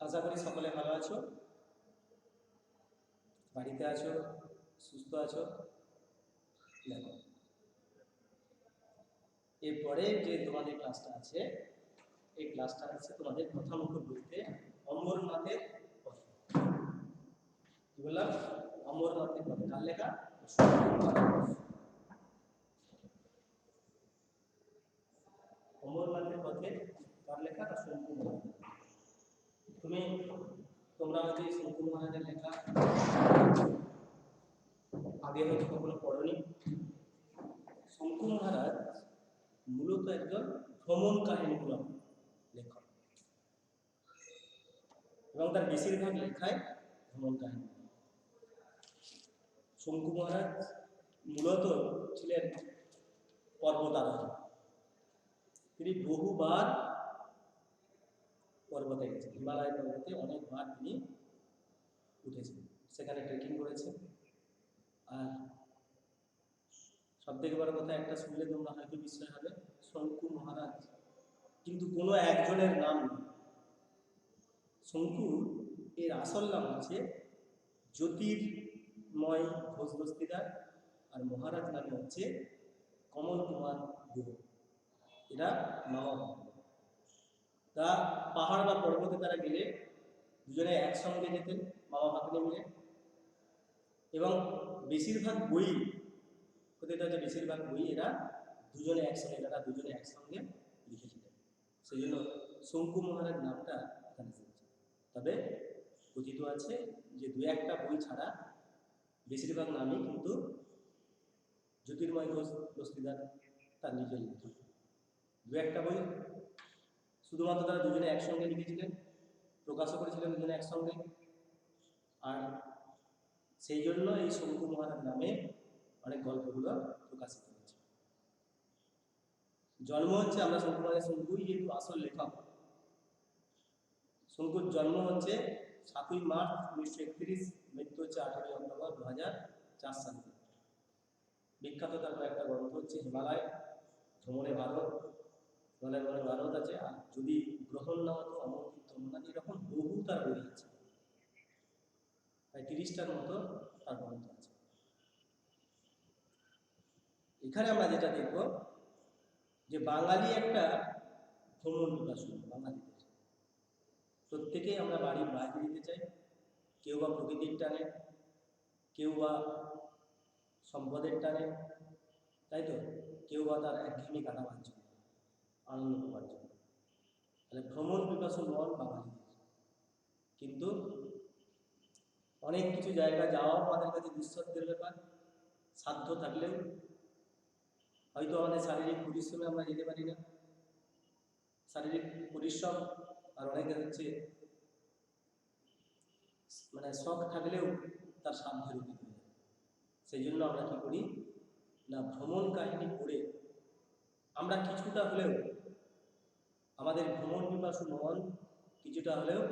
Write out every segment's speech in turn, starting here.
আশা করি সকলে ভালো আছো, বাড়িতে আছো, সুস্থ আছো। দেখো, এরপরে যে তোমাদের ক্লাসটা আছে, এই ক্লাসটা আছে তোমাদের প্রথম অঙ্ক বইতে অমরনাথের পথ। কি বললাম? অমরনাথের পথে কার লেখা? অমরনাথের পথে কার লেখা? না শঙ্কু মহারাজ। তোমরা হয়তো এই শঙ্কু মহারাজের লেখা আগে হয়তো কখনো পড়নি। শঙ্কু মহারাজ মূলত একজন ভ্রমণ কাহিনীমূলক লেখক এবং তার বেশিরভাগ লেখায় ভ্রমণ কাহিনী। শঙ্কু মহারাজ মূলত ছিলেন পর্বতারোহী। তিনি বহুবার পর্বতে গেছেন, হিমালয় পর্বতে অনেকবার তিনি উঠেছেন, সেখানে ট্রেকিং করেছেন। আর সব থেকে বড় কথা একটা শুনলে তোমরা হয়তো বিষয় হবে, শঙ্কু মহারাজ কিন্তু কোনো একজনের নাম নয়। শঙ্কু এর আসল নাম হচ্ছে জ্যোতির্ময় ঘোষ দস্তিদার, আর মহারাজ নাম হচ্ছে কমল কুমার গুহ। এরা মামা। তা পাহাড় বা পর্বতে তারা গেলে দুজনে একসঙ্গে যেতেন, মামা ভাগ্নে মিলে। এবং বেশিরভাগ বই, প্রতিটা হচ্ছে বেশিরভাগ বই এরা দুজনে একসঙ্গে লিখেছিলেন। সেই জন্য শঙ্কু মহারাজ নামটা এখানে এসেছে। তবে কথিত আছে যে দু একটা বই ছাড়া বেশিরভাগ নামই কিন্তু জ্যোতির্ময় ঘোষ দস্তিদার তার নিজের লেখা। দু একটা বই শুধুমাত্র তারা দুজনে একসঙ্গে লিখেছিলেন, প্রকাশও করেছিলেন দুজনে একসঙ্গে। আর সেই জন্য এই শঙ্কু মহারাজ নামে অনেক গল্পগুলো প্রকাশিত হয়েছে। জন্ম হচ্ছে, আমরা শঙ্কু মহারাজ শঙ্কুই যেহেতু আসল লেখক, শঙ্কুর জন্ম হচ্ছে 7ই মার্চ 1931, মৃত্যু হচ্ছে 18ই অক্টোবর 2004 সালে। বিখ্যাত তার কয়েকটা গ্রন্থ হচ্ছে হিমালয়, ভ্রমণে ভারত, হিমালয় ভারত আছে, আর যদি গ্রহণ না হতো অমরকীর্তন, এরকম বহু তার বই আছে, প্রায় 30টার মতো তার গ্রন্থ আছে। এখানে আমরা যেটা দেখব যে বাঙালি একটা ভ্রমণ পিপাসু, বাঙালিদের প্রত্যেকেই আমরা বাড়ির বাইরে যেতে চাই। কেউ বা প্রকৃতির টানে, কেউ বা সম্পদের টানে, তাই তো, কেউ বা তার একঘেয়েমি কাটাবার জন্য, আনন্দ পাওয়ার জন্য। তাহলে ভ্রমণ পিপাসু মন বাঙালিদের। কিন্তু অনেক কিছু জায়গা যাওয়াও আমাদের কাছে দুঃসাধ্যের ব্যাপার। সাধ্য থাকলেও হয়তো আমাদের শারীরিক পরিশ্রমে আমরা যেতে পারি না। শারীরিক পরিশ্রম আর অনেকের হচ্ছে মানে শখ থাকলেও তার সাধ্যের অতীত হয়ে যায়। সেই জন্য আমরা কি করি না, ভ্রমণ কাহিনী পড়ে আমরা কিছুটা হলেও আমাদের ভ্রমণ পিপাসু মন কিছুটা হলেও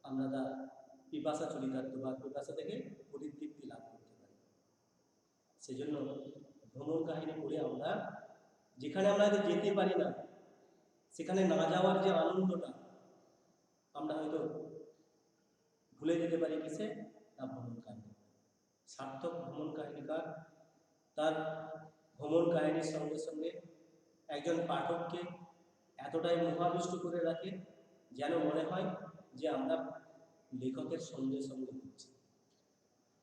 আমরা তার পিপাসা চরিতার্থ বা পিপাসা থেকে পরিতৃপ্তি লাভ করতে পারি। সেই জন্য ভ্রমণ কাহিনী পড়ে আমরা যেখানে আমরা যেতে পারি না, সেখানে না যাওয়ার যে আনন্দটা আমরা হয়তো ভুলে যেতে পারি কিসে? না ভ্রমণ কাহিনী। সার্থক ভ্রমণ কাহিনীকার তার ভ্রমণ কাহিনীর সঙ্গে সঙ্গে একজন পাঠককে এতটাই মোহাবিষ্ট করে রাখে যেন মনে হয় যে আমরা লেখকের সঙ্গে সঙ্গে ঘুরছি।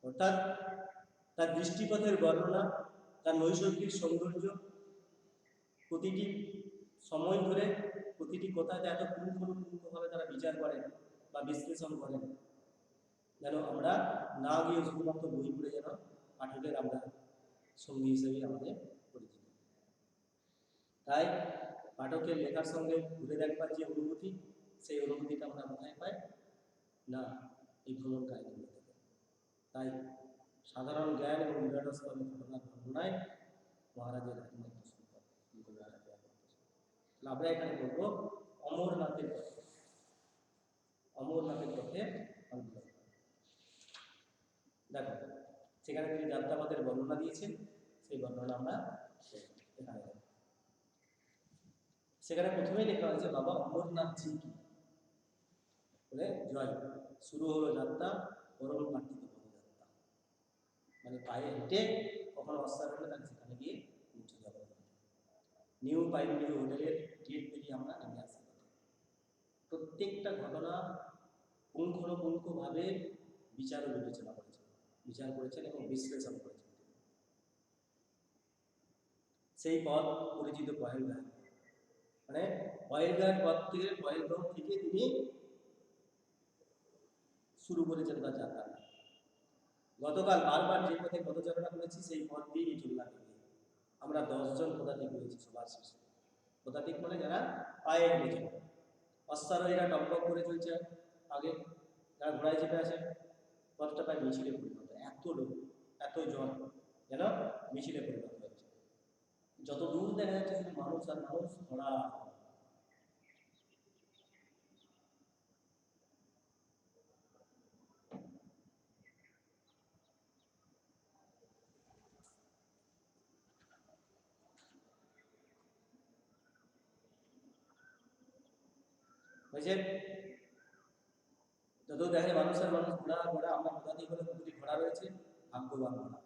অর্থাৎ তার দৃষ্টিপথের বর্ণনা, তার নৈসর্গিক সৌন্দর্য, প্রতিটি সময় ধরে প্রতিটি কথাতে এত পুঙ্খানুপুঙ্খভাবে তারা বিচার করেন বা বিশ্লেষণ করেন যেন আমরা না গিয়ে শুধুমাত্র বই পড়ে যেন পাঠকের আমরা সঙ্গী হিসেবে আমাদের পরিচিত। তাই পাঠকের লেখার সঙ্গে ঘুরে দেখবার যে অনুভূতি, সেই অনুভূতিটা আমরা কোথায় পাই? না এই ভ্রমণ কাহিনী থেকে। তাই সাধারণ জ্ঞান এবং নিরাটস্তরের ঘটনার বর্ণনায় মহারাজের একমাত্র সম্পদ। আমরা এখানে বলবো অমরনাথের পথে। অমরনাথের পথে দেখো, সেখানে তিনি যাত্রাপথের বর্ণনা দিয়েছেন, সেই বর্ণনা আমরা এখানে দেখো। সেখানে প্রথমেই লেখা হয়েছে বাবা অমরনাথ জি কি। বলে জয়, শুরু হলো যাত্রা পরম প্রার্থিত পদযাত্রা। মানে পায়ে হেঁটে কখনো অস্ত্র হলে তাকে সেখানে গিয়ে পৌঁছে যাবো। নিউ পাইনি হোটেলের গেট পেরিয়ে আমরা নেমে আসি। প্রত্যেকটা ঘটনা পুঙ্খানুপুঙ্খভাবে বিচার ও বিবেচনা করেছেন, বিচার করেছেন এবং বিশ্লেষণ করেছেন। সেই পথ পরিচিত পহেলগাঁও, মানে পহেলগাঁও পথ থেকে পহেলগাঁও থেকে তিনি শুরু করেছেন তার যাত্রা। গতকাল বারবার যে পথে পদচারণা করেছি সেই পথ দিয়েই চললাম। আমরা 10 জন পদাতিক রয়েছি সবার শেষে। পদাতিক মানে যারা পায়ে হেঁটেছেন, অশ্বারোহীরা টকবক করে চলছে আগে, যারা ঘোড়ায় চেপে আছে। পথটা প্রায় মিছিলে পরিণত, এত লোক এত জন যেন মিছিলে পরিণত হয়েছে। যত দূর দেখা যাচ্ছে শুধু মানুষ আর মানুষ, ঘোড়া। বুঝছেন, যত দেখে মানুষের মানুষ, ঘোড়া ঘোড়া। আমরা পদাতিক হলে প্রতিটি ঘোড়া রয়েছে ভাগ্যবান ঘোড়া।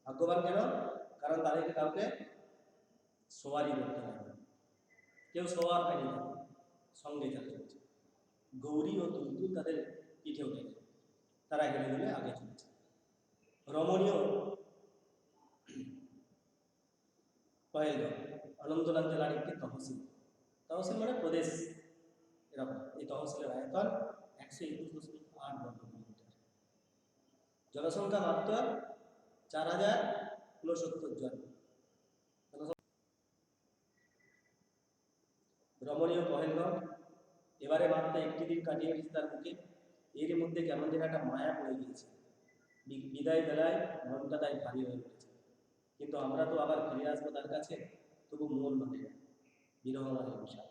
ভাগ্যবান কেন? কারণ তাদেরকে কাউকে সওয়ারি করতে হবে, কেউ সওয়ার হয়নি, সঙ্গে যা চলছে। গৌরী ও তুলতুল তাদের পিঠে উঠেছে, তারা হেলে হেলে আগে চলছে। রমণীয় পহেলগাঁও অনন্তনাগ জেলার একটি তহসিল। তহসিল মানে প্রদেশ এরকম। এই তহসিলের আয়তন 121.8 বর্গ কিলোমিটার। জনসংখ্যা মাত্র 4069 জন। রমণীয় পহেলগাঁও এবারে মাত্র একটি দিন কাটিয়ে গেছে তার বুকে। এর মধ্যে কেমন যেন একটা মায়া পড়ে গিয়েছে। বিদায় বেলায় মনটা তাই ভারী হয়ে পড়েছে। কিন্তু আমরা তো আবার ফিরে আসবো তার কাছে, তবু মন মানে না, বিরহ মানে বিষয়।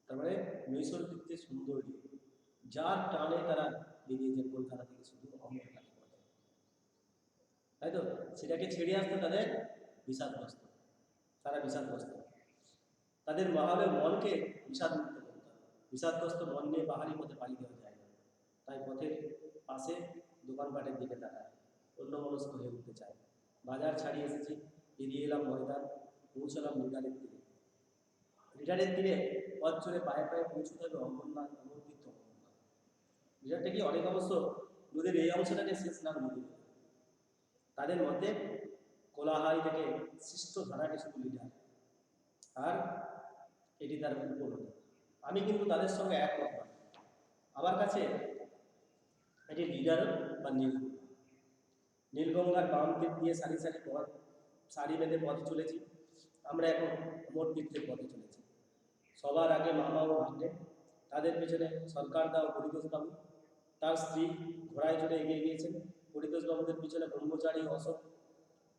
তারপরে নৈসর্গিক যে সৌন্দর্য, যার টানে তারা বেরিয়েছে কলকাতা থেকে শুধু অমরনাথ, তাই তো, সেটাকে ছেড়ে আসতে তাদের বিষাদগ্রস্ত, তারা বিষাদগ্রস্ত। তাদের মহালে মনকে বিষাদমুক্ত করতে হবে। বিষাদগ্রস্ত মন নিয়ে পাহাড়ি পথে পাড়ি দেওয়া যায় না। তাই পথের পাশে দোকানপাটের দিকে তাকায়, অন্যমনস্ক হয়ে উঠতে চায়। বাজার ছাড়িয়ে এসেছি, এড়িয়ে এলাম ময়দান, পৌঁছলাম রিডারের তীরে। রিডারের তীরে পথ চলে পায়ে পায়ে পৌঁছতে হবে অমরনাথ, অমরতীর্থ অমরনাথ। রিডারটা কি অনেক অবশ্য নদীর এই অংশটাকে শেষ নাম নদী। তাদের মধ্যে কোলাহাই থেকে সৃষ্ট ধারাটি শুধু লিডার, আর এটি তার উপনদী। আমি কিন্তু তাদের সঙ্গে একমত নই। আমার কাছে এটি লিডার বা নীলগঙ্গার বাম দিক দিয়ে সারি সারি পথ, সারি বেঁধে পথে চলেছি। আমরা এখন অমর তীর্থের পথে চলেছি। সবার আগে মামা ও ভাগ্নে, তাদের পেছনে সরকারদা ও পরিতোষবাবু, তার স্ত্রী ঘোড়ায় চড়ে এগিয়ে গিয়েছেন। পরিতোষবাবুদের পিছনে ব্রহ্মচারী অশোক,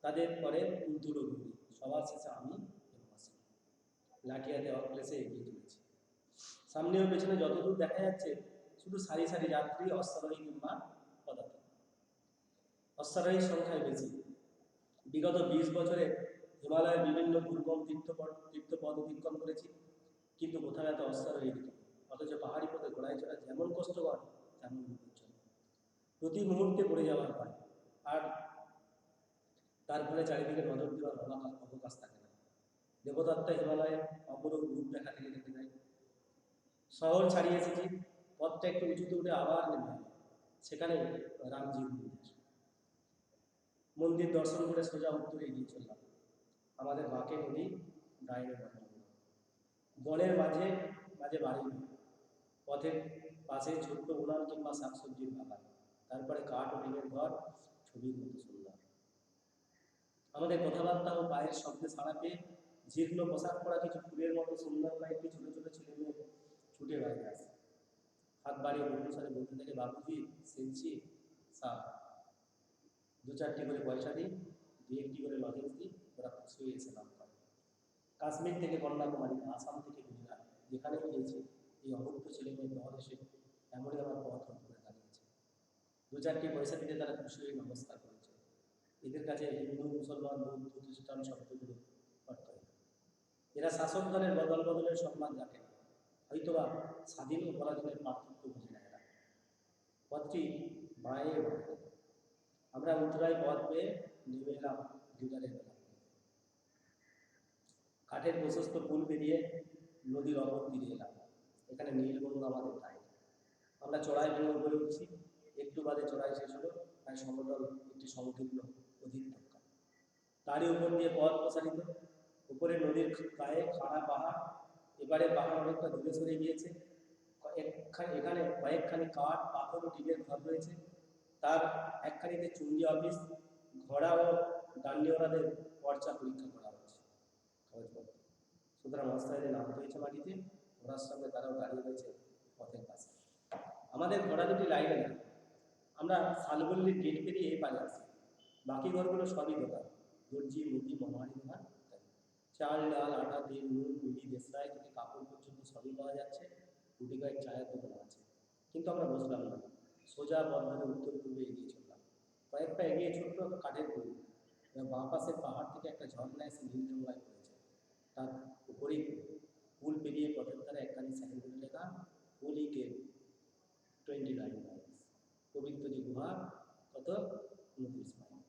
তাদের পরে তুলতুল ও গৌরী, সবার শেষে আমি এবং আসি। লাঠি হাতে অক্লেশে এগিয়ে চলেছি। সামনে ও পেছনে যতদূর দেখা যাচ্ছে শুধু সারি সারি যাত্রী, অশ্বারোহী কিংবা পদাতিক। অশ্বারোহীর সংখ্যায় বেশি। বিগত 20 বছরে হিমালয়ের বিভিন্ন দুর্গম তীর্থপথ অতিক্রম করেছি, কিন্তু কোথাও এত অশ্বারোহী দিত। অথচ পাহাড়ি পথে ঘোড়ায় চড়া যেমন কষ্টকর তেমন বিপজ্জনক, প্রতি মুহূর্তে পড়ে যাওয়ার পায়। আর তার ফলে চারিদিকে নজর দেওয়ার অবকাশ থাকে না। দেবদত্তা হিমালয়ে অপরূপ রূপ দেখা থেকে দেখে যায়। শহর ছাড়িয়ে এসেছি, পথটা একটু উঁচুতে উঠে আবার নেমে, সেখানে রামজি মন্দির। মন্দির দর্শন করে সোজা উত্তরে এগিয়ে চললাম। আমাদের বাঁকে নদী, ডাইনে বনের মাঝে মাঝে বাড়ি, পথের পাশে ছোট্ট উড়ান কিংবা শাকসবজির বাগান, তারপরে কাঠ ও টিনের ঘর, ছবির মতো সুন্দর। আমাদের কথাবার্তা ও পায়ের শব্দে সাড়া পেয়ে জীর্ণ পোশাক পরা কিছু ফুলের মতো সুন্দর কয়েকটি ছোট ছোট ছেলে মেয়ে ছুটে বাইরে আসে। হাত বাড়িয়ে অনুসারে বলতে থাকে, বাবুজি সেলছি সাপ, 2-4টি করে পয়সা দিই, 2-1টি করে লজেন্স দিই, ওরা খুশি হয়ে এসে নাম করে। কাশ্মীর থেকে কন্যাকুমারী, আসাম থেকে গুজরাট, যেখানে গিয়েছি এই অভুক্ত ছেলে মেয়ে দল এসে এমনই আমার পথ করে দাঁড়িয়েছে। 2-4টি পয়সা দিতে তারা খুশি হয়ে নমস্কার করেছে। এদের কাছে হিন্দু, মুসলমান, বৌদ্ধ, খ্রিস্টান শব্দগুলো অর্থ। এরা শাসক দলের বদলের সম্মান রাখে না, হয়তোবা স্বাধীন ও পরাধীনের পার্থক্য বুঝে নেয় না। পথটি বাঁয়ে বাঁয়ে, আমরা উতরাই পথ পেয়ে নেমে এলাম দুধারের বেলা। কাঠের প্রশস্ত পুল পেরিয়ে নদীর অপর তীরে এলাম। এখানে নীলগঙ্গা আমাদের তাই। আমরা চড়াই ভেঙে উপরে উঠছি, একটু বাদে চড়াই শেষ হলো, প্রায় সমতল একটি সংকীর্ণ অধিকক্ষা। তারই উপর দিয়ে পথ প্রসারিত, উপরে নদীর গায়ে খাড়া পাহাড়, এবারে পাহাড় অনেকটা দূরে সরে গিয়েছে। এখানে কয়েকখানি কাঠ, পাথর ও টিনের ঘর রয়েছে। তার একখানিতে চুঙ্গি অফিস, ঘোড়া ও ডান্ডিওয়ালাদের পর্চা পরীক্ষা করা হচ্ছে কাগজপত্র। সুতরাং অস্থায়ীদের নামতে হয়েছে মাটিতে, ঘোড়ার সঙ্গে তারাও দাঁড়িয়ে রয়েছে পথের পাশে। আমাদের ঘোড়া দুটি লাইনে না, আমরা শালবল্লির গেট পেরিয়ে এই পারে আসি। বাকি ঘরগুলো সবই দোকান, দর্জি, মুদি, মনোহারি দোকান ইত্যাদি। চাল, ডাল, আটা, তেল, নুন, বিড়ি, দেশলাই থেকে কাপড় পর্যন্ত সবই পাওয়া যাচ্ছে। গুটি কয়েক চায়ের দোকান আছে, কিন্তু আমরা বসলাম না, সোজা পথ ধরে উত্তর পূর্বে এগিয়ে চললাম। কয়েক পা এগিয়ে ছোট্ট কাঠের পুল, বাঁ পাশের পাহাড় থেকে একটা ঝর্ণা এসে নীলজঙ্গায় পড়েছে। তার উপরেই পুল পেরিয়ে পথের ধারে একখানি সাইনবোর্ডে লেখা হোলি কেভ 29 মাইলস, পবিত্র যে গুহা কত 29 মাইল,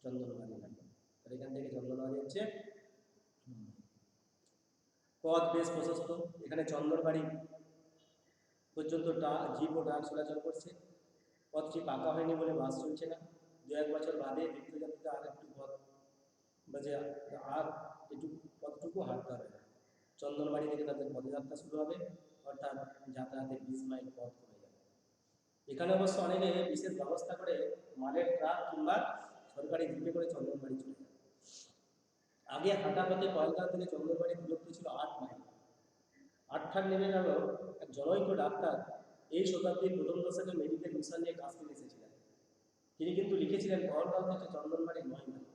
চন্দনবাড়ি লাইন। আর এখান থেকে চন্দনবাড়ি হচ্ছে পথ বেশ প্রশস্ত। এখানে চন্দনবাড়ি পর্যন্ত জিপ ও ট্রাক চলাচল করছে। পথটি পাকা হয়নি বলে বাস চলছে না। 2-1 বছর বাদে তীর্থযাত্রীরা আর একটু পথ বাজে আর একটু পথটুকু হাঁটতে হবে। চন্দনবাড়ি থেকে তাদের পদযাত্রা শুরু হবে, অর্থাৎ যাতায়াতের 20 মাইল পথ কমে যাবে। এখানে অবশ্য অনেকে বিশেষ ব্যবস্থা করে মালের ট্রাক কিংবা সরকারি জিপে করে চন্দনবাড়ি চলে যায়। আগে হাঁটা পথে কলকাতা থেকে চন্দনবাড়ির দূরত্ব ছিল 8 মাইল। আটঠার নেমে গেল এক জনৈক ডাক্তার, এই শতাব্দীর প্রথম দশকে মেডিকেল মিশন নিয়ে কাশ্মীর এসেছিলেন। তিনি কিন্তু লিখেছিলেন বহরগাঁও থেকে চন্দনবাড়ি 9 মাইল।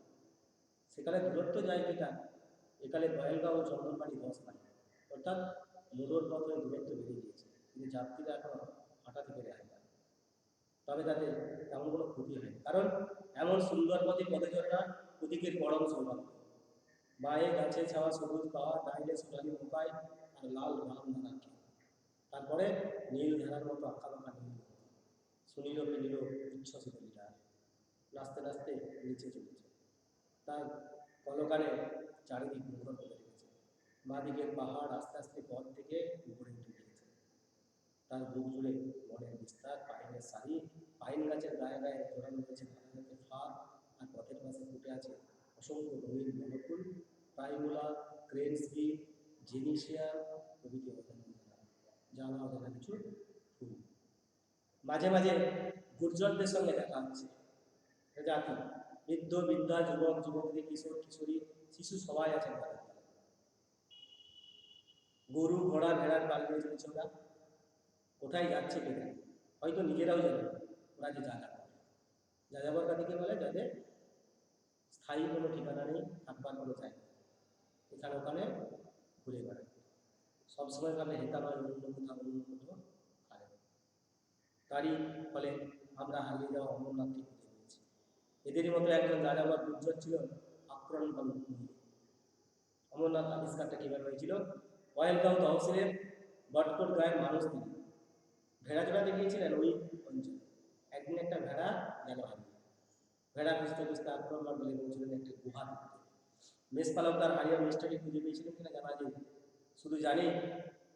সেকালে দূরত্ব জায়গাটা, একালে বয়েলগাঁও ও চন্দনবাড়ি 10 মাইল, অর্থাৎ মোটর পথে দূরত্ব বেড়ে গিয়েছে। কিন্তু যাত্রীরা এখন হাঁটাতে পেরে হয় না, তবে তাদের তেমন কোনো ক্ষতি হয়নি, কারণ এমন সুন্দর পথে পদচারণা প্রতীকের পরম সৌভাগ্য। বাঁয়ে গাছে ছাওয়া সবুজ পাহাড়, ডাইনে সোনালি মোকাই আর লাল বারান্দার, তারপরে নীল ধারার মতো আঁকা বাঁকা নীল, সুনীলকে নিল উচ্ছ্বসিত গিটার, নাচতে নাচতে নিচে চলেছে। তার কলকারে চারিদিক মুখর করে রেখেছে। বাঁদিকের পাহাড় আস্তে আস্তে পথ থেকে উপরে উঠে গিয়েছে। তার বুক জুড়ে বনের বিস্তার, পাইনের সারি, পাইন গাছের গায়ে গায়ে জোড়ানো রয়েছে ধারাতে ফার, আর পথের পাশে ফুটে আছে অসংখ্য রঙিন বনফুল, প্রাইমুলা, ক্রেনসবি, জেনিসিয়া প্রভৃতি জানা অজানা কিছু ফুল। মাঝে মাঝে গুর্জরদের সঙ্গে দেখা হচ্ছে। জাতি, বৃদ্ধ বৃদ্ধা, যুবক যুবতী, কিশোর কিশোরী, শিশু সবাই আছেন তাদের। গরু ঘোড়া ভেড়ার পাল নিয়ে চলেছে ওরা। কোথায় যাচ্ছে কে জানে, হয়তো নিজেরাও জানে ওরা যে যাযাবর কাদিকে বলে যাদের স্থায়ী কোনো ঠিকানা নেই, থাকবার কোনো জায়গা, এখানে ওখানে ঘুরে বেড়ায়। সবসময় ভাবে হেতা নয় অন্য কোথাও অন্য কোথাও খারে। তারই ফলে আমরা হারিয়ে যাওয়া অমরনাথকে খুঁজে পেয়েছি। এদেরই মতো একজন যাযাবর গুর্জর ছিল আক্রমণ বন্ধু। অমরনাথ আবিষ্কারটা কীভাবে হয়েছিল? বয়েলগাঁও তহসিলের বটকোট গায়ের মানুষ তিনি ভেড়া চড়াতে গিয়েছিলেন ওই অঞ্চলে। একদিন একটা ভেড়া গেল হারিয়ে। ভেড়া খুঁজতে খুঁজতে আক্রমণ বলে পৌঁছলেন একটি গুহা দেখতে। মেষপালক তার হারিয়ে মিষ্টাকে খুঁজে পেয়েছিলেন কিনা জানা যায়, শুধু জানি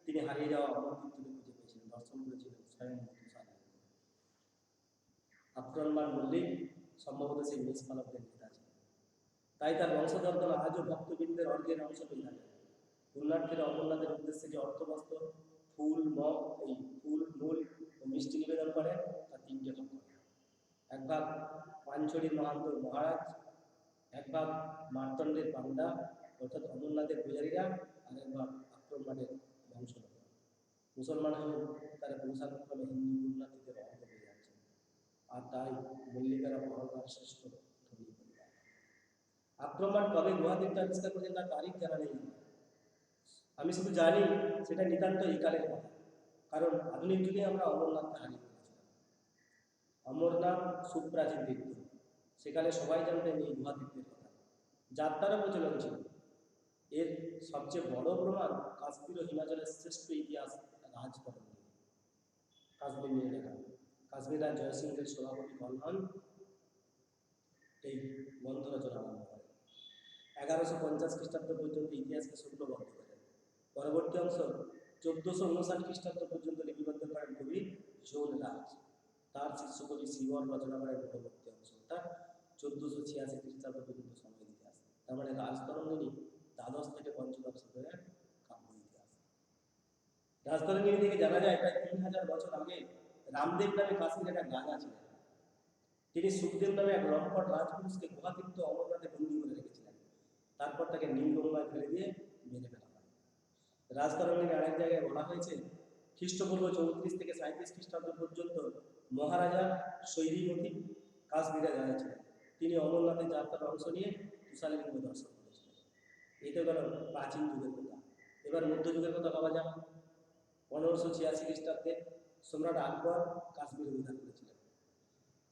তিনি হারিয়ে যাওয়া অমরদীপ্তকে খুঁজে পেয়েছিলেন, দর্শন করেছিলেন স্বয়ং আক্রমণ মল্লিক সম্ভবত সেই মেষপালকদের নেতা ছিলেন। তাই তার বংশধরগণ আজও ভক্তবৃন্দের অর্ঘের অংশ পেয়ে থাকেন। পুণ্যার্থীরা অমরনাথের উদ্দেশ্যে যে অর্থবস্ত্র, ফুল, মগ, এই ফুল, মূল ও মিষ্টি নিবেদন করেন তার 3টে ভাগ করে। এক ভাগ পাঞ্চড়ির মহান্ত মহারাজ, এক ভাগ মার্তণ্ডের পান্ডা অর্থাৎ অমরনাথের পূজারীরা, আর এক ভাগ আক্রমণের বংশধর। মুসলমান হয়েও তারা পুরুষানুক্রমে হিন্দু পুণ্যার্থীদের অর্ঘ পেয়ে যাচ্ছেন, আর তাই মল্লিকারা বহরগাঁর শ্রেষ্ঠ ধনী পরিবার। আক্রমণ কবে গুহাতীর্থ আবিষ্কার করেছেন তার তারিখ জানা নেই। আমি শুধু জানি সেটা নিতান্ত একালের কথা, কারণ আধুনিক যুগে আমরা অমরনাথকে হারিয়ে ফেলেছিলাম। অমরনাথ সুপ্রাচীন তীর্থ, সেখানে সবাই জানতেন এই গুহাতীর্থের কথা, যাত্রারও প্রচলন ছিল। এর সবচেয়ে বড় প্রমাণ কাশ্মীর ও হিমাচলের শ্রেষ্ঠ ইতিহাস রাজতরঙ্গিনী। কাশ্মীর নিয়ে লেখা। কাশ্মীর রাজ জয়সিংহের সভাপতি কল্যাণ এই গ্রন্থ রচনা আরম্ভ করেন। 1150 খ্রিস্টাব্দ পর্যন্ত ইতিহাসকে সূত্রবদ্ধ করেন। পরবর্তী অংশ 1459 খ্রিস্টাব্দ পর্যন্ত লিপিবদ্ধ করেন কবি জোন রাজ। তার শিষ্য কবি শিবর রচনা করেন পরবর্তী অংশ, অর্থাৎ 1486 খ্রিস্টাব্দ পর্যন্ত সময়ের ইতিহাস। তার মানে রাজতরঙ্গিনী দ্বাদশ থেকে পঞ্চদশ শতকের কাব্য ইতিহাস। রাজতরঙ্গিনী থেকে জানা যায় প্রায় 3000 বছর আগে রামদেব নামে কাশ্মীরে একটা রাজা ছিলেন। তিনি সুখদেব নামে এক লম্পট রাজপুরুষকে গুহাতীর্থ অমরনাথে বন্দী করে রেখেছিলেন। তারপর তাকে নীলগঙ্গায় ফেলে দিয়ে মেরে ফেলা হয়। রাজতরঙ্গিনীর আরেক জায়গায় বলা হয়েছে খ্রিস্টপূর্ব 34 থেকে 37 খ্রিস্টাব্দ পর্যন্ত মহারাজা সৈরিমতি কাশ্মীরে রাজা ছিলেন। তিনি অমরনাথের যাত্রার অংশ নিয়ে তুষারলিঙ্গ দর্শন করেছিলেন। এই তো গেল প্রাচীন যুগের কথা। এবার মধ্যযুগের কথা ভাবা যাক। 1586 খ্রিস্টাব্দে সম্রাট আকবর কাশ্মীর অধিকার করেছিলেন।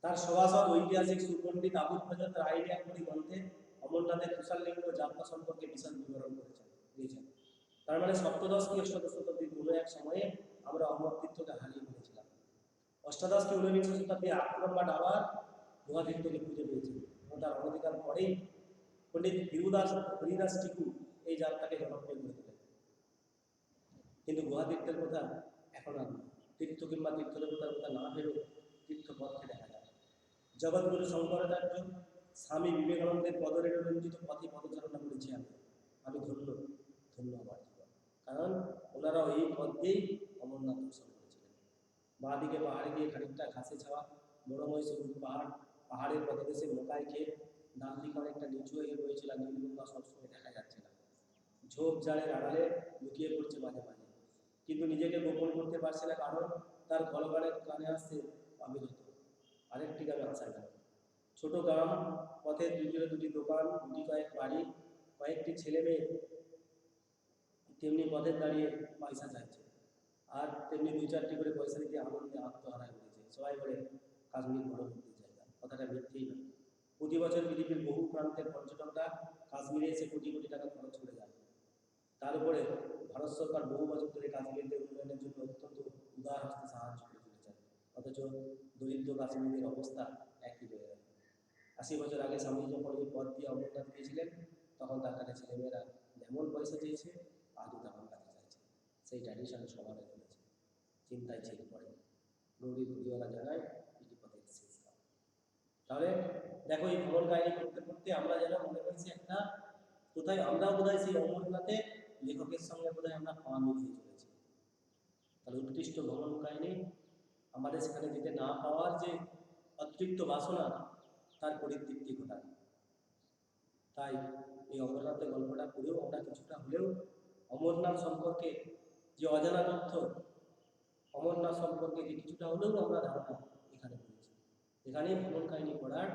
তার সভাসদ ঐতিহাসিক সুপণ্ডিত আবুল ফজল তার আইডিয়া আকবরী গ্রন্থে অমরনাথের তুষারলিঙ্গ যাত্রা সম্পর্কে বিশদ বিবরণ দিয়েছেন। তার মানে সপ্তদশ কি অষ্টাদশ শতাব্দীর কোনো এক সময়ে আমরা অমরতীর্থকে হারিয়ে ফেলেছিলাম। অষ্টাদশ কি ঊনবিংশ শতাব্দী আক্রমণ আবার গুহাতীর্থকে খুঁজে পেয়েছিল এবং তার অনধিকার পরেই পণ্ডিত হরিদাস টিকু এই যাত্রাকে জনপ্রিয় করে তোলেন। কিন্তু গুহাতীর্থের কথা এখন আর তীর্থ কিংবা তীর্থদেবতার কথা না ভেবে তীর্থপথকে দেখা যায়। জগৎগুরু শঙ্করাচার্য স্বামী বিবেকানন্দের পদরে রঞ্জিত পথে পদচারণা করেছি আমি ধন্য ধন্য আমার জীবন। কারণ ওনারাও এই পথ দিয়েই অমরনাথ দর্শন করেছিলেন। বাঁদিকে পাহাড়ে গিয়ে খানিকটা ঘাসে ছাওয়া বড়ময় সবুজ পাহাড়ের পদদেশে মোকায় খেয়ে ডান দিকে অনেকটা নিচু হয়ে রয়েছিল, নীলগঙ্গা সবসময় দেখা যাচ্ছে না। ঝোপঝাড়ের আড়ালে লুকিয়ে পড়ছে মাঝে মাঝে, কিন্তু নিজেকে গোপন করতে পারছে না, কারণ তার কলকানের কানে আসছে অবিরত আরেকটি গ্রামে আসা গেল। ছোট গ্রাম, পথের দুটি দোকান, গুটি কয়েক বাড়ি, কয়েকটি ছেলে মেয়ে তেমনি পথে দাঁড়িয়ে পয়সা চাইছে, আর তেমনি 2-4টি করে পয়সা দিতে আনন্দে আত্মহারায় উঠেছে। সবাই বলে কাশ্মীর বড় ঘুরতে জায়গা, কথাটা মিথ্যেই নয়। প্রতি বছর পৃথিবীর বহু প্রান্তের পর্যটকরা কাশ্মীরে এসে কোটি কোটি টাকা খরচ করে যায়। তার উপরে ভারত সরকার বহু বছর ধরে কাশ্মীরদের উন্নয়নের জন্য অত্যন্ত উদার হস্তে সাহায্য করে চলেছেন, অথচ দরিদ্র কাশ্মীরের অবস্থা একই রয়ে গেল। 80 বছর আগে স্বামীজি যখন এই পথ দিয়ে অমরনাথ গিয়েছিলেন, তখন তার কাছে ছেলেমেয়েরা যেমন পয়সা চেয়েছে আজও তেমন কাছে চাইছে। সেই ট্র্যাডিশন সমানে চলেছে। চিন্তায় ছেড়ে পড়ে গৌরী ঘুরিওয়ালা জায়গায় পিটিপথের শেষ কাল। তাহলে দেখো, এই ভ্রমণ কাহিনী করতে করতে আমরা যেন মনে করছি একটা কোথায় আমরাও বোধহয় সেই অমরনাথে লেখকের সঙ্গে বোধহয় আমরা পা মিলিয়ে চলেছি। তাহলে উৎকৃষ্ট ভ্রমণ কাহিনী আমাদের সেখানে যেতে না পাওয়ার যে অতৃপ্ত বাসনা, তার পরিতৃপ্তি ঘটায়। তাই এই অমরনাথের গল্পটা পড়েও আমরা কিছুটা হলেও অমরনাথ সম্পর্কে যে অজানা তথ্য, অমরনাথ সম্পর্কে যে কিছুটা হলেও আমরা ধারণা এখানে পেয়েছি। এখানেই ভ্রমণ কাহিনী পড়ার